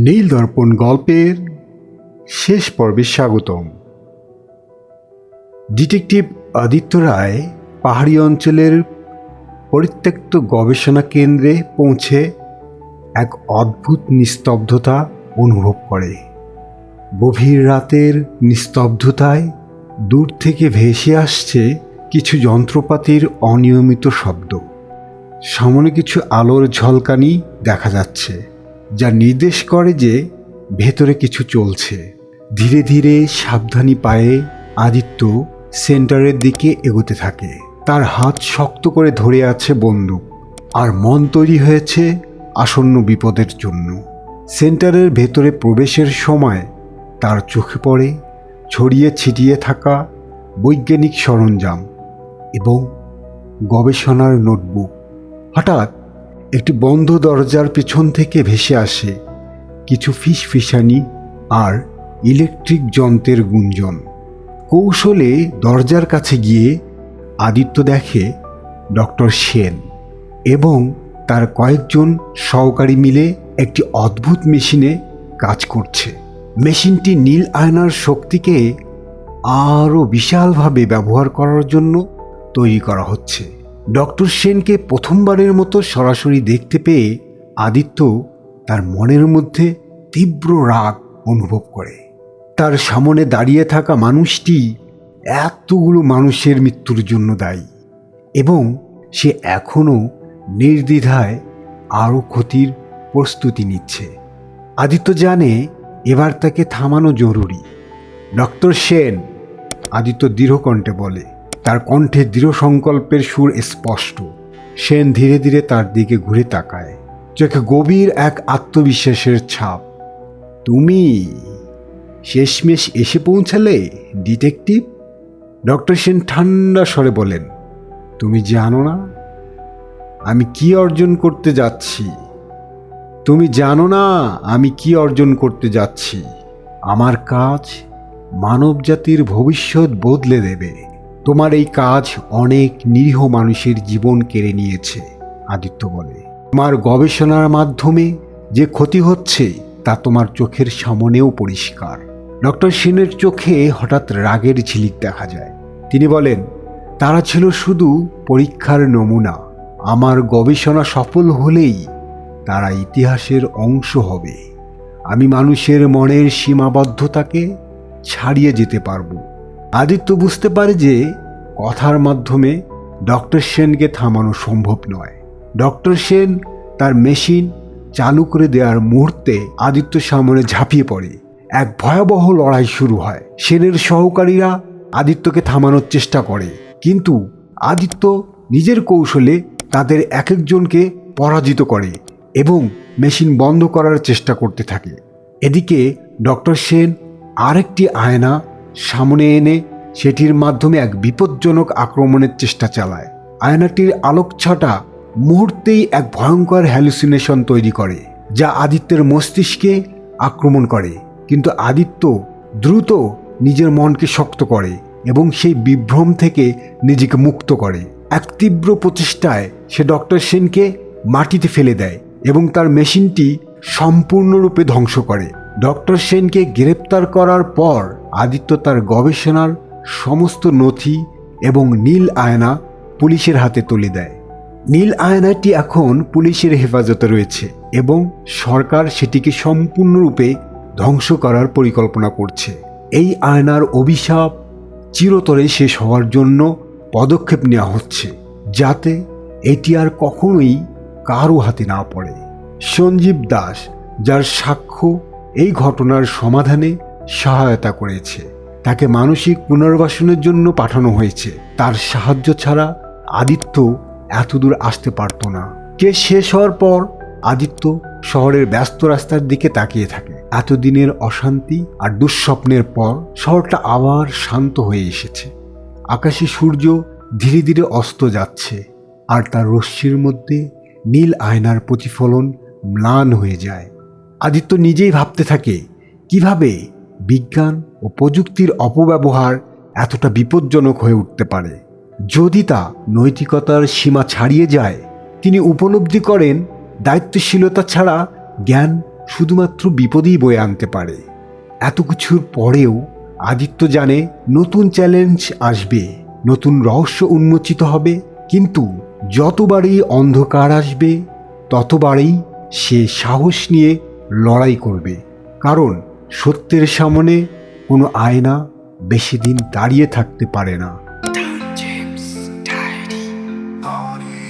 নীল দর্পণ গল্পের শেষ পর্বে স্বাগতম। ডিটেকটিভ আদিত্য রায় পাহাড়ি অঞ্চলের পরিত্যক্ত গবেষণা কেন্দ্রে পৌঁছে এক অদ্ভুত নিস্তব্ধতা অনুভব করে। গভীর রাতের নিস্তব্ধতায় দূর থেকে ভেসে আসছে কিছু যন্ত্রপাতির অনিয়মিত শব্দ। সামনে কিছু আলোর ঝলকানি দেখা যাচ্ছে, যা নির্দেশ করে যে ভেতরে কিছু চলছে। ধীরে ধীরে সাবধানী পায়ে আদিত্য সেন্টারের দিকে এগোতে থাকে। তার হাত শক্ত করে ধরে আছে বন্দুক, আর মন তৈরি হয়েছে আসন্ন বিপদের জন্য। সেন্টারের ভেতরে প্রবেশের সময় তার চোখে পড়ে ছড়িয়ে ছিটিয়ে থাকা বৈজ্ঞানিক সরঞ্জাম এবং গবেষণার নোটবুক। হঠাৎ একটি বন্ধ দরজার পেছন থেকে ভেসে আসে কিছু ফিসফিসানি আর ইলেকট্রিক যন্ত্রের গুঞ্জন। কৌশলে দরজার কাছে গিয়ে আদিত্য দেখে ডক্টর সেন এবং তার কয়েকজন সহকারী মিলে একটি অদ্ভুত মেশিনে কাজ করছে। মেশিনটি নীল আয়নার শক্তিকে আরও বিশালভাবে ব্যবহার করার জন্য তৈরি করা হচ্ছে। ডক্টর সেনকে প্রথমবারের মতো সরাসরি দেখতে পেয়ে আদিত্য তার মনের মধ্যে তীব্র রাগ অনুভব করে। তার সামনে দাঁড়িয়ে থাকা মানুষটি এতগুলো মানুষের মৃত্যুর জন্য দায়ী এবং সে এখনও নির্দ্বিধায় আরও ক্ষতির প্রস্তুতি নিচ্ছে। আদিত্য জানে এবার তাকে থামানো জরুরি। ডক্টর সেন, আদিত্য দৃঢ় কণ্ঠে বলে। তার কণ্ঠে দৃঢ় সংকল্পের সুর স্পষ্ট। সেন ধীরে ধীরে তার দিকে ঘুরে তাকায়, চোখে গভীর এক আত্মবিশ্বাসের ছাপ। তুমি শেষমেশ এসে পৌঁছালে ডিটেকটিভ? ডক্টর সেন ঠান্ডা স্বরে বলেন, তুমি জানো না আমি কি অর্জন করতে যাচ্ছি? তুমি জানো না আমি কি অর্জন করতে যাচ্ছি? আমার কাজ মানবজাতির ভবিষ্যৎ বদলে দেবে। তোমার এই কাজ অনেক নিরীহ মানুষের জীবন কেড়ে নিয়েছে, আদিত্য বলে। তোমার গবেষণার মাধ্যমে যে ক্ষতি হচ্ছে তা তোমার চোখের সামনেও পরিষ্কার। ডক্টর সেনের চোখে হঠাৎ রাগের ঝিলিক দেখা যায়। তিনি বলেন, তারা ছিল শুধু পরীক্ষার নমুনা। আমার গবেষণা সফল হলেই তারা ইতিহাসের অংশ হবে। আমি মানুষের মনের সীমাবদ্ধতাকে ছাড়িয়ে যেতে পারবো। আদিত্য বুঝতে পারে যে কথার মাধ্যমে ডক্টর সেনকে থামানো সম্ভব নয়। ডক্টর সেন তার মেশিন চালু করে দেওয়ার মুহূর্তে আদিত্য সামনে ঝাঁপিয়ে পড়ে। এক ভয়াবহ লড়াই শুরু হয়। সেনের সহকারীরা আদিত্যকে থামানোর চেষ্টা করে, কিন্তু আদিত্য নিজের কৌশলে তাদের এক একজনকে পরাজিত করে এবং মেশিন বন্ধ করার চেষ্টা করতে থাকে। এদিকে ডক্টর সেন আরেকটি আয়না সামনে এনে সেটির মাধ্যমে এক বিপজ্জনক আক্রমণের চেষ্টা চালায়। আয়নাটির আলোকছটা মুহূর্তেই এক ভয়ঙ্কর হ্যালুসিনেশন তৈরি করে, যা আদিত্যের মস্তিষ্কে আক্রমণ করে। কিন্তু আদিত্য দ্রুত নিজের মনকে শক্ত করে এবং সেই বিভ্রম থেকে নিজেকে মুক্ত করে। এক তীব্র প্রচেষ্টায় সে ডক্টর সেনকে মাটিতে ফেলে দেয় এবং তার মেশিনটি সম্পূর্ণরূপে ধ্বংস করে। ডক্টর সেনকে গ্রেপ্তার করার পর আদিত্য তার গবেষণার সমস্ত নথি এবং নীল আয়না পুলিশের হাতে তুলে দেয়। নীল আয়নাটি এখন পুলিশের হেফাজতে রয়েছে এবং সরকার সেটিকে সম্পূর্ণরূপে ধ্বংস করার পরিকল্পনা করছে। এই আয়নার অভিশাপ চিরতরে শেষ হওয়ার জন্য পদক্ষেপ নেওয়া হচ্ছে, যাতে এটি আর কখনোই কারো হাতে না পড়ে। সঞ্জীব দাস, যার সাক্ষ্য এই ঘটনার সমাধানে সহায়তা করেছে, তাকে মানসিক পুনর্বাসনের জন্য পাঠানো হয়েছে। তার সাহায্য ছাড়া আদিত্য এতদূর আসতে পারত না। কেস শেষ হওয়ার পর আদিত্য শহরের ব্যস্ত রাস্তার দিকে তাকিয়ে থাকে। এতদিনের অশান্তি আর দুঃস্বপ্নের পর শহরটা আবার শান্ত হয়ে এসেছে। আকাশে সূর্য ধীরে ধীরে অস্ত যাচ্ছে, আর তার রশ্মির মধ্যে নীল আয়নার প্রতিফলন ম্লান হয়ে যায়। আদিত্য নিজেই ভাবতে থাকে কিভাবে বিজ্ঞান ও প্রযুক্তির অপব্যবহার এতটা বিপজ্জনক হয়ে উঠতে পারে। যদি তা নৈতিকতার সীমা ছাড়িয়ে যায়, তিনি উপলব্ধি করেন দায়িত্বশীলতা ছাড়া জ্ঞান শুধুমাত্র বিপদই বয়ে আনতে পারে। এত কিছুর পরেও আদিত্য জানে নতুন চ্যালেঞ্জ আসবে, নতুন রহস্য উন্মোচিত হবে, কিন্তু যতবারই অন্ধকার আসবে ততবারই সে সাহস নিয়ে লড়াই করবে, কারণ সত্যের সামনে কোনো আয়না বেশি দিন দাঁড়িয়ে থাকতে পারে না।